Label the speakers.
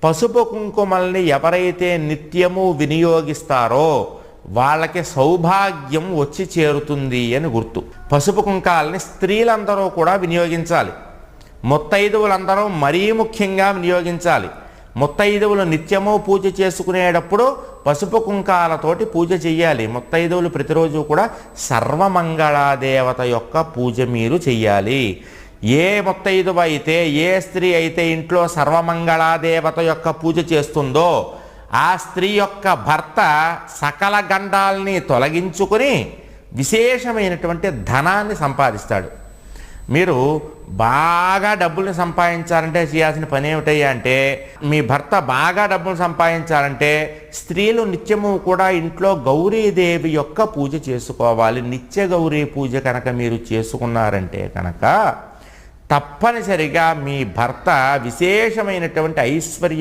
Speaker 1: పసుపు కుంకుమల్ని ఎవరైతే నిత్యము వినియోగిస్తారో వాళ్ళకి సౌభాగ్యం వచ్చి చేరుతుంది అని గుర్తు. పసుపు కుంకాలని స్త్రీలందరూ కూడా వినియోగించాలి. ముత్తైదువులందరూ మరీ ముఖ్యంగా వినియోగించాలి. ముత్తైదువులు నిత్యము పూజ చేసుకునేటప్పుడు పసుపు కుంకాలతోటి పూజ చెయ్యాలి. ముత్తైదువులు ప్రతిరోజు కూడా సర్వమంగళాదేవత యొక్క పూజ మీరు చెయ్యాలి. ఏ ముత్తైదువ అయితే, ఏ స్త్రీ అయితే ఇంట్లో సర్వమంగళాదేవత యొక్క పూజ చేస్తుందో ఆ స్త్రీ యొక్క భర్త సకల గండాల్ని తొలగించుకొని విశేషమైనటువంటి ధనాన్ని సంపాదిస్తాడు. మీరు బాగా డబ్బుల్ని సంపాదించాలంటే చేయాల్సిన పని ఏమిటయ్యా అంటే, మీ భర్త బాగా డబ్బులు సంపాదించాలంటే స్త్రీలు నిత్యము కూడా ఇంట్లో గౌరీదేవి యొక్క పూజ చేసుకోవాలి. నిత్య గౌరీ పూజ కనుక మీరు చేసుకున్నారంటే కనుక తప్పనిసరిగా మీ భర్త విశేషమైనటువంటి ఐశ్వర్యం